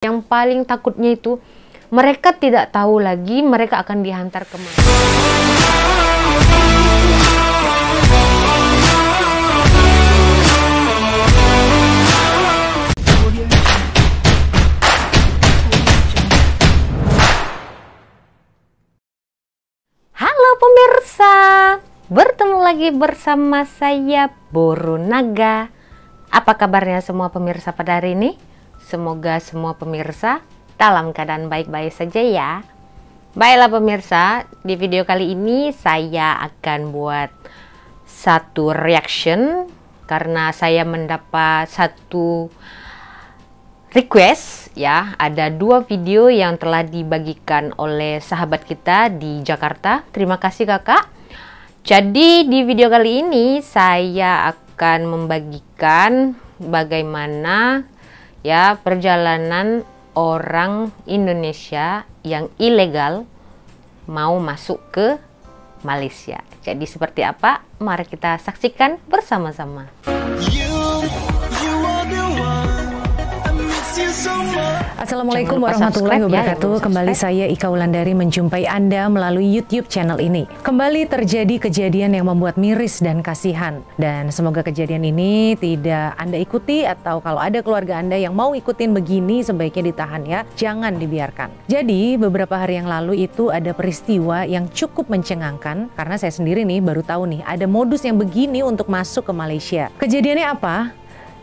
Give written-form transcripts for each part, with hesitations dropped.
Yang paling takutnya itu mereka tidak tahu lagi mereka akan dihantar kemana. Halo pemirsa, bertemu lagi bersama saya Borunaga. Apa kabarnya semua pemirsa pada hari ini? Semoga semua pemirsa dalam keadaan baik-baik saja ya. Baiklah pemirsa, di video kali ini saya akan buat satu reaction karena saya mendapat satu request ya. Ada dua video yang telah dibagikan oleh sahabat kita di Jakarta. Terima kasih kakak. Jadi di video kali ini saya akan membagikan bagaimana ya perjalanan orang Indonesia yang ilegal mau masuk ke Malaysia. Jadi seperti apa? Mari kita saksikan bersama-sama. Assalamualaikum warahmatullahi wabarakatuh. Kembali saya Ika Wulandari menjumpai Anda melalui YouTube channel ini. Kembali terjadi kejadian yang membuat miris dan kasihan. Dan semoga kejadian ini tidak Anda ikuti, atau kalau ada keluarga Anda yang mau ikutin begini sebaiknya ditahan ya. Jangan dibiarkan. Jadi beberapa hari yang lalu itu ada peristiwa yang cukup mencengangkan. Karena saya sendiri nih baru tahu nih ada modus yang begini untuk masuk ke Malaysia. Kejadiannya apa?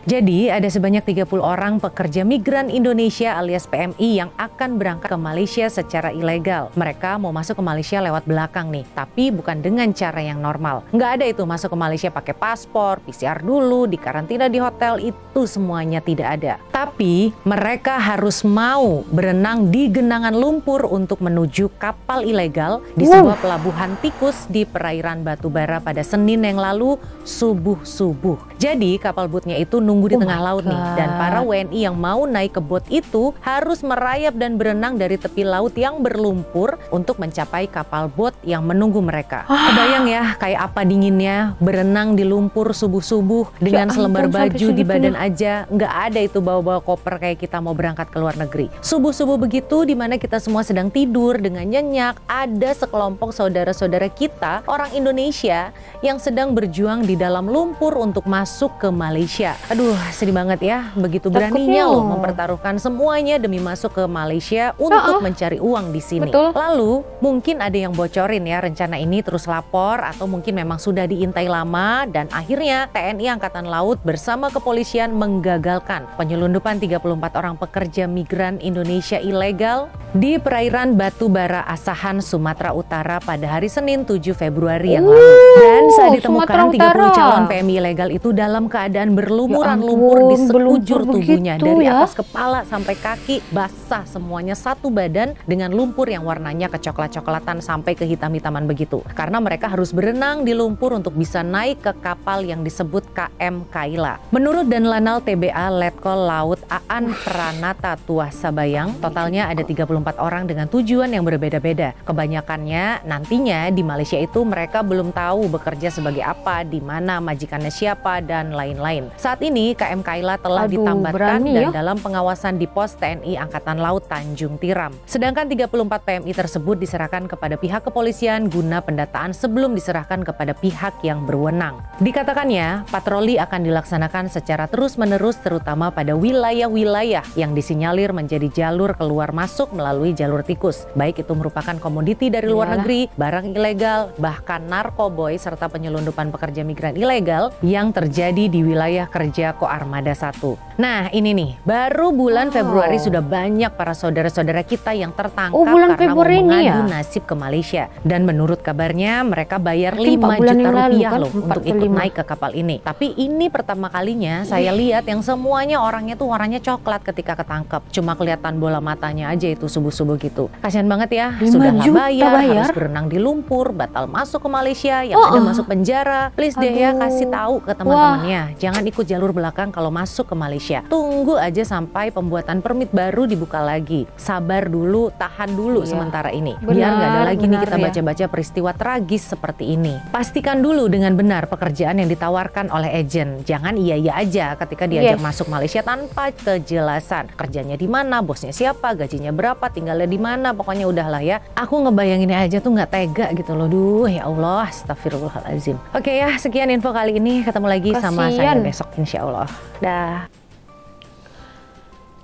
Jadi ada sebanyak 30 orang pekerja migran Indonesia alias PMI yang akan berangkat ke Malaysia secara ilegal. Mereka mau masuk ke Malaysia lewat belakang nih, tapi bukan dengan cara yang normal. Nggak ada itu masuk ke Malaysia pakai paspor, PCR dulu, dikarantina di hotel, itu semuanya tidak ada. Tapi mereka harus mau berenang di genangan lumpur untuk menuju kapal ilegal di sebuah pelabuhan tikus di perairan Batubara pada Senin yang lalu subuh-subuh. Jadi kapal bootnya itu nunggu di tengah laut nih, dan para WNI yang mau naik ke bot itu harus merayap dan berenang dari tepi laut yang berlumpur untuk mencapai kapal bot yang menunggu mereka. Kebayang ya kayak apa dinginnya berenang di lumpur subuh-subuh dengan selembar baju di badan aja, nggak ada itu bawa-bawa koper kayak kita mau berangkat ke luar negeri. Subuh-subuh begitu dimana kita semua sedang tidur dengan nyenyak, ada sekelompok saudara-saudara kita orang Indonesia yang sedang berjuang di dalam lumpur untuk masuk ke Malaysia. Aduh, sedih banget ya, begitu beraninya loh mempertaruhkan semuanya demi masuk ke Malaysia untuk mencari uang di sini. Betul. Lalu mungkin ada yang bocorin ya rencana ini, terus lapor, atau mungkin memang sudah diintai lama dan akhirnya TNI Angkatan Laut bersama kepolisian menggagalkan penyelundupan 34 orang pekerja migran Indonesia ilegal di perairan Batubara Asahan, Sumatera Utara pada hari Senin 7 Februari yang lalu. Dan saat ditemukan 30 calon PMI ilegal itu dalam keadaan berlumuran lumpur di sekujur tubuhnya, dari atas kepala sampai kaki basah semuanya, satu badan dengan lumpur yang warnanya kecoklat-coklatan sampai ke hitam-hitaman begitu. Karena mereka harus berenang di lumpur untuk bisa naik ke kapal yang disebut KM Kaila. Menurut Danlanal TBA Letkol Laut Aan Pranata Tuah Sabayang, totalnya ada 34 orang dengan tujuan yang berbeda-beda. Kebanyakannya nantinya di Malaysia itu mereka belum tahu bekerja sebagai apa, di mana, majikannya siapa, dan lain-lain. Saat ini KM Kaila telah ditambatkan dan dalam pengawasan di pos TNI Angkatan Laut Tanjung Tiram. Sedangkan 34 PMI tersebut diserahkan kepada pihak kepolisian guna pendataan sebelum diserahkan kepada pihak yang berwenang. Dikatakannya, patroli akan dilaksanakan secara terus-menerus terutama pada wilayah-wilayah yang disinyalir menjadi jalur keluar masuk melalui jalur tikus. Baik itu merupakan komoditi dari luar negeri, barang ilegal, bahkan narkoboy serta penyelundupan pekerja migran ilegal yang terjadi di wilayah kerja Koarmada 1. Nah ini nih, baru bulan Februari sudah banyak para saudara-saudara kita yang tertangkap karena mau mengadu nasib ke Malaysia. Dan menurut kabarnya mereka bayar 5 juta rupiah loh untuk ikut naik ke kapal ini. Tapi ini pertama kalinya saya lihat yang semuanya orangnya tuh warnanya coklat ketika ketangkep. Cuma kelihatan bola matanya aja itu subuh-subuh gitu. Kasihan banget ya, 5 sudahlah juta bayar, bayar, harus berenang di lumpur, batal masuk ke Malaysia, yang ada masuk penjara. Please deh ya, kasih tahu ke teman-temannya, jangan ikut jalur belakang kalau masuk ke Malaysia. Tunggu aja sampai pembuatan permit baru dibuka lagi. Sabar dulu, tahan dulu sementara ini. Biar nggak ada lagi nih kita baca-baca peristiwa tragis seperti ini. Pastikan dulu dengan benar pekerjaan yang ditawarkan oleh agen. Jangan iya-iya aja ketika diajak masuk Malaysia tanpa kejelasan. Kerjanya di mana, bosnya siapa, gajinya berapa, tinggalnya di mana, pokoknya udahlah ya. Aku ngebayanginnya aja tuh nggak tega gitu loh. Duh ya Allah, astagfirullahaladzim. Oke ya, sekian info kali ini. Ketemu lagi sama saya besok insya Allah. Dah.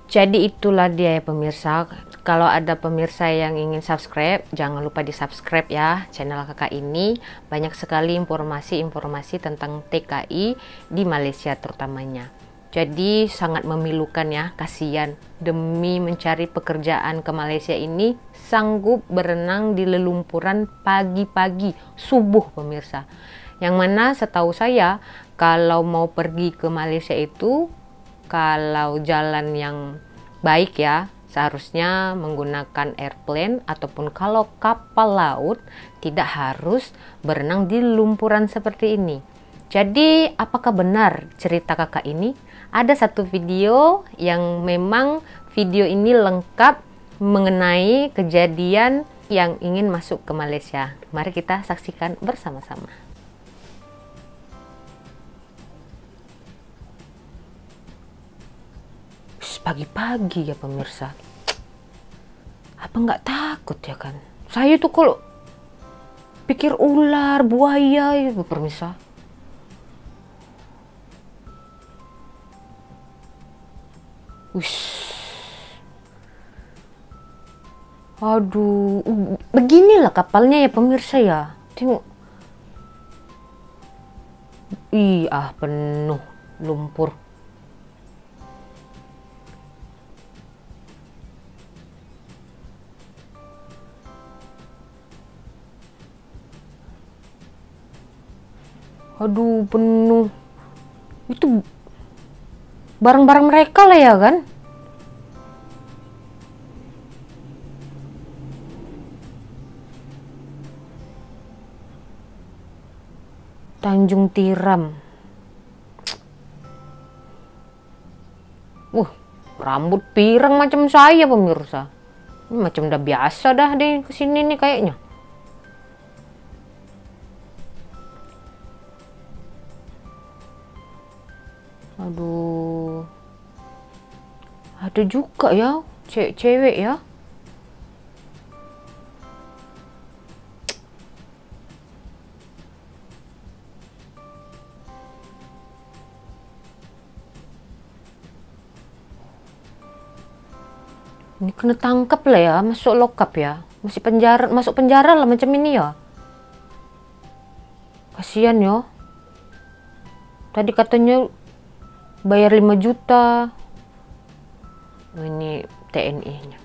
Jadi itulah dia ya pemirsa. Kalau ada pemirsa yang ingin subscribe, jangan lupa di subscribe ya channel kakak ini. Banyak sekali informasi-informasi tentang TKI di Malaysia terutamanya. Jadi sangat memilukan ya, kasihan. Demi mencari pekerjaan ke Malaysia ini, sanggup berenang di lelumpuran pagi-pagi, subuh pemirsa. Yang mana setahu saya, kalau mau pergi ke Malaysia itu, kalau jalan yang baik ya, seharusnya menggunakan airplane ataupun kalau kapal laut tidak harus berenang di lumpuran seperti ini. Jadi apakah benar cerita kakak ini? Ada satu video yang memang video ini lengkap mengenai kejadian yang ingin masuk ke Malaysia. Mari kita saksikan bersama-sama. Pagi-pagi ya pemirsa, apa nggak takut ya kan? Saya tuh kalau pikir ular, buaya itu pemirsa. Wish. Aduh, beginilah kapalnya ya pemirsa ya. Tengok. Penuh lumpur. Aduh, penuh. Itu barang-barang mereka lah ya kan? Tanjung Tiram. Rambut pirang macam saya pemirsa. Ini macam udah biasa dah deh kesini nih kayaknya. Aduh, ada juga ya cewek ya. Ini kena tangkap lah ya, masuk lokap ya, masuk penjara lah macam ini ya. Kasihan ya. Tadi katanya bayar 5 juta. Ini TNI-nya.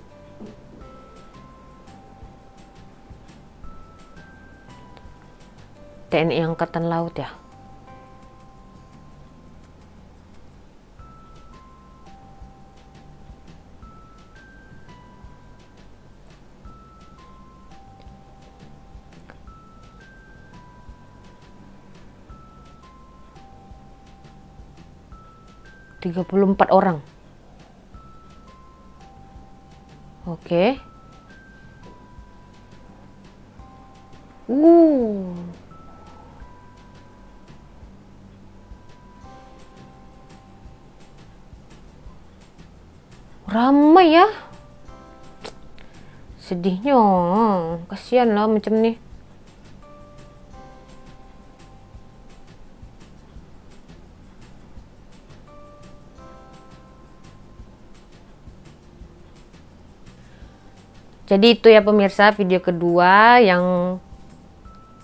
TNI Angkatan Laut ya. Tiga 34 orang. Oke. Ramai ya. Sedihnya. Kasihan lah macam nih. Jadi itu ya pemirsa video kedua. Yang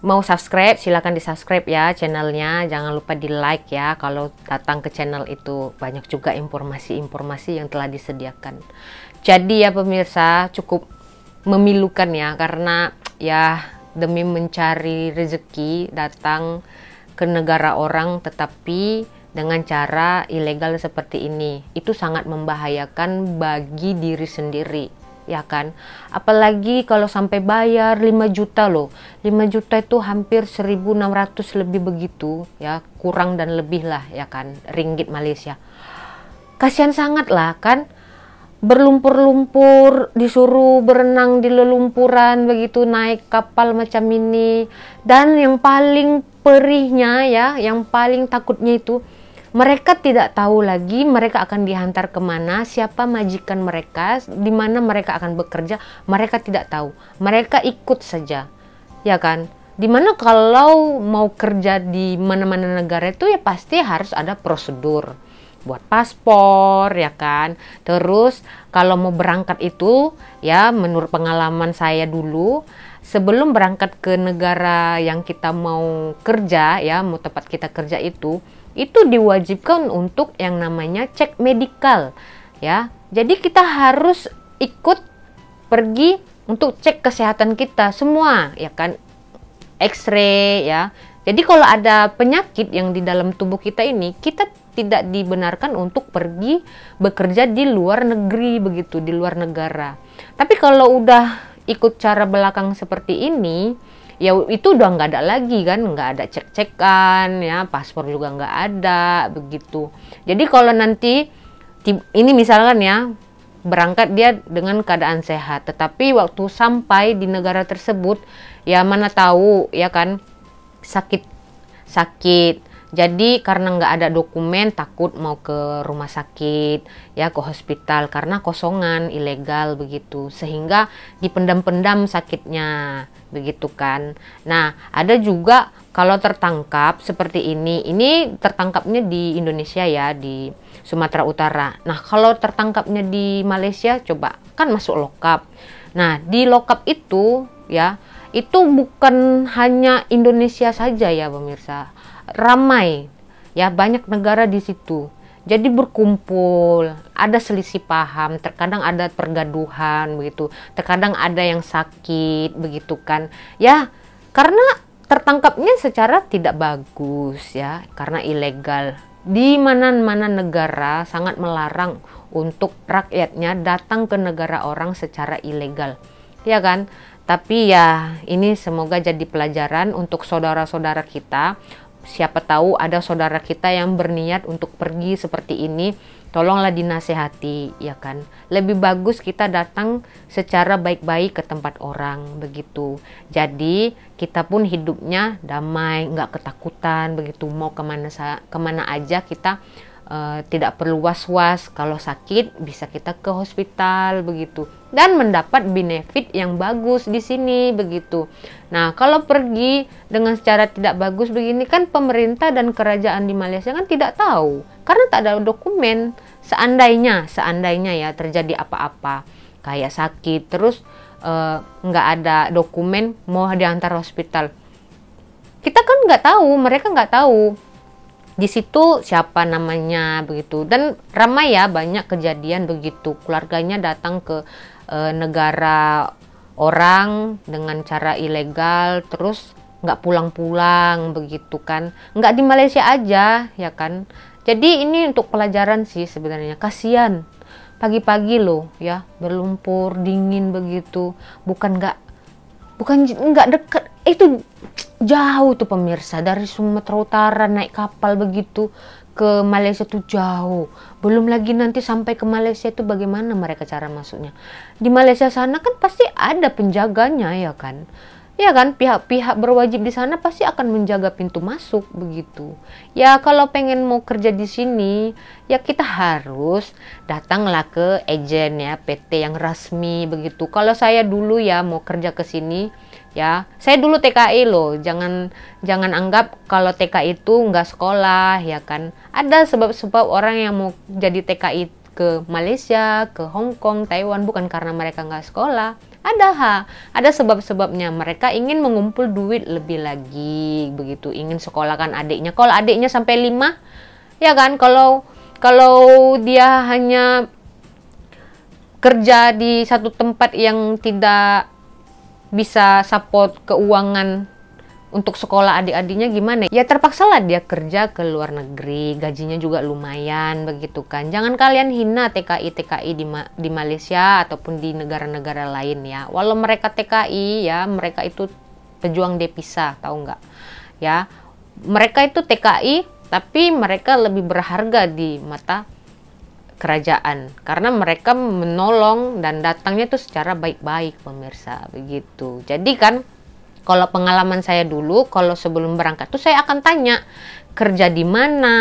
mau subscribe silahkan di subscribe ya channelnya. Jangan lupa di like ya. Kalau datang ke channel itu banyak juga informasi-informasi yang telah disediakan. Jadi ya pemirsa cukup memilukan ya. Karena ya demi mencari rezeki datang ke negara orang tetapi dengan cara ilegal seperti ini. Itu sangat membahayakan bagi diri sendiri. ya kan. Apalagi kalau sampai bayar 5 juta loh. 5 juta itu hampir 1.600 lebih begitu ya, kurang dan lebih lah ya kan, ringgit Malaysia. Kasihan sangat lah kan, berlumpur-lumpur, disuruh berenang di lelumpuran begitu, naik kapal macam ini. Dan yang paling perihnya ya, yang paling takutnya itu, mereka tidak tahu lagi mereka akan dihantar kemana, siapa majikan mereka, di mana mereka akan bekerja, mereka tidak tahu. Mereka ikut saja, ya kan. Dimana kalau mau kerja di mana-mana negara itu ya pasti harus ada prosedur buat paspor, ya kan. Terus kalau mau berangkat itu ya, menurut pengalaman saya dulu, sebelum berangkat ke negara yang kita mau kerja ya, mau tempat kita kerja itu diwajibkan untuk yang namanya cek medikal ya. Jadi kita harus ikut pergi untuk cek kesehatan kita semua ya kan, X-ray ya. Jadi kalau ada penyakit yang di dalam tubuh kita ini, kita tidak dibenarkan untuk pergi bekerja di luar negeri begitu, di luar negara. Tapi kalau udah ikut cara belakang seperti ini, ya itu udah nggak ada lagi kan, nggak ada cek-cekan ya, paspor juga nggak ada begitu. Jadi kalau nanti ini misalkan ya, berangkat dia dengan keadaan sehat, tetapi waktu sampai di negara tersebut ya mana tahu ya kan, sakit. Jadi karena nggak ada dokumen, takut mau ke rumah sakit ya, ke hospital, karena kosongan, ilegal begitu, sehingga dipendam-pendam sakitnya begitu kan. Nah ada juga kalau tertangkap seperti ini tertangkapnya di Indonesia ya, di Sumatera Utara. Nah kalau tertangkapnya di Malaysia, coba kan masuk lokap. Nah di lokap itu ya, itu bukan hanya Indonesia saja ya pemirsa, ramai ya, banyak negara di situ. Jadi berkumpul, ada selisih paham, terkadang ada pergaduhan begitu, terkadang ada yang sakit begitu kan. Ya, karena tertangkapnya secara tidak bagus ya, karena ilegal. Di mana-mana negara sangat melarang untuk rakyatnya datang ke negara orang secara ilegal. Ya kan? Tapi ya ini semoga jadi pelajaran untuk saudara-saudara kita. Siapa tahu ada saudara kita yang berniat untuk pergi seperti ini, tolonglah dinasehati ya kan. Lebih bagus kita datang secara baik-baik ke tempat orang begitu. Jadi kita pun hidupnya damai, nggak ketakutan begitu. Mau kemana aja kita tidak perlu was-was. Kalau sakit bisa kita ke hospital begitu, dan mendapat benefit yang bagus di sini begitu. Nah kalau pergi dengan secara tidak bagus begini kan, pemerintah dan kerajaan di Malaysia kan tidak tahu karena tak ada dokumen. Seandainya ya terjadi apa-apa kayak sakit terus nggak ada dokumen mau diantar hospital, kita kan nggak tahu, mereka nggak tahu di situ siapa namanya begitu. Dan ramai ya, banyak kejadian begitu, keluarganya datang ke negara orang dengan cara ilegal terus nggak pulang-pulang begitu kan. Nggak di Malaysia aja ya kan. Jadi ini untuk pelajaran sih sebenarnya. Kasihan pagi-pagi loh ya, berlumpur dingin begitu, bukan nggak dekat, itu jauh tuh pemirsa, dari Sumatera Utara naik kapal begitu ke Malaysia tuh jauh. Belum lagi nanti sampai ke Malaysia itu bagaimana mereka cara masuknya. Di Malaysia sana kan pasti ada penjaganya ya kan. Ya kan, pihak-pihak berwajib di sana pasti akan menjaga pintu masuk begitu. Ya kalau pengen mau kerja di sini, ya kita harus datanglah ke agen ya, PT yang resmi begitu. Kalau saya dulu ya mau kerja ke sini, ya saya dulu TKI loh. Jangan anggap kalau TKI itu nggak sekolah ya kan. Ada sebab-sebab orang yang mau jadi TKI ke Malaysia, ke Hong Kong, Taiwan bukan karena mereka nggak sekolah. Ada sebab-sebabnya. Mereka ingin mengumpul duit lebih lagi begitu, ingin sekolahkan adiknya. Kalau adiknya sampai 5 ya kan, kalau dia hanya kerja di satu tempat yang tidak bisa support keuangan untuk sekolah adik-adiknya gimana? Ya terpaksa lah dia kerja ke luar negeri, gajinya juga lumayan begitu kan. Jangan kalian hina TKI di Malaysia ataupun di negara-negara lain ya. Walau mereka TKI ya, mereka itu pejuang devisa, tahu nggak? Ya, mereka itu TKI tapi mereka lebih berharga di mata kerajaan karena mereka menolong dan datangnya tuh secara baik-baik pemirsa begitu. Jadi kan kalau pengalaman saya dulu, kalau sebelum berangkat tuh saya akan tanya kerja di mana,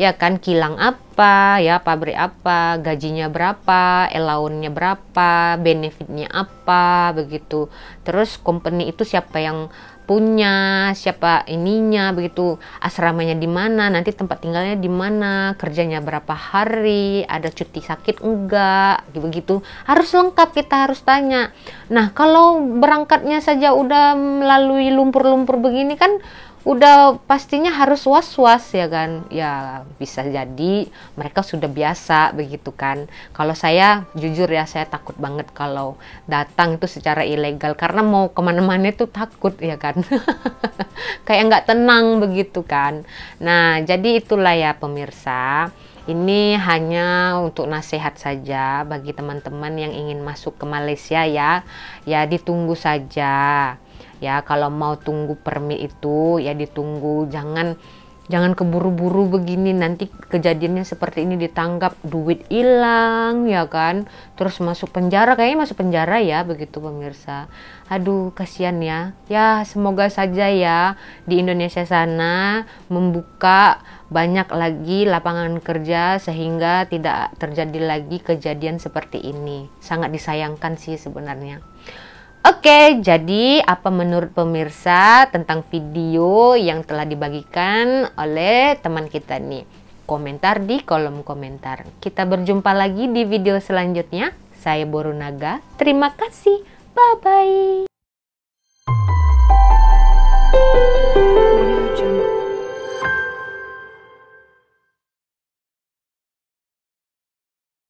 ya kan, kilang apa, ya pabrik apa, gajinya berapa, allowance-nya berapa, benefitnya apa, begitu. Terus company itu siapa yang punya, siapa ininya, begitu, asramanya di mana, nanti tempat tinggalnya di mana, kerjanya berapa hari, ada cuti sakit enggak, begitu. Harus lengkap, kita harus tanya. Nah, kalau berangkatnya saja udah melalui lumpur-lumpur begini kan udah pastinya harus was-was ya kan. Ya bisa jadi mereka sudah biasa begitu kan. Kalau saya jujur ya, saya takut banget kalau datang itu secara ilegal karena mau kemana-mana itu takut ya kan. Kayak nggak tenang begitu kan. Nah jadi itulah ya pemirsa, ini hanya untuk nasihat saja bagi teman-teman yang ingin masuk ke Malaysia ya. Ya ditunggu saja. Ya kalau mau tunggu permit itu ya ditunggu, jangan keburu-buru begini, nanti kejadiannya seperti ini, ditangkap, duit hilang ya kan, terus masuk penjara, kayaknya masuk penjara ya begitu pemirsa. Aduh kasihan ya. Ya semoga saja ya di Indonesia sana membuka banyak lagi lapangan kerja sehingga tidak terjadi lagi kejadian seperti ini. Sangat disayangkan sih sebenarnya. Oke, jadi apa menurut pemirsa tentang video yang telah dibagikan oleh teman kita nih? Komentar di kolom komentar. Kita berjumpa lagi di video selanjutnya. Saya Borunaga. Terima kasih. Bye-bye.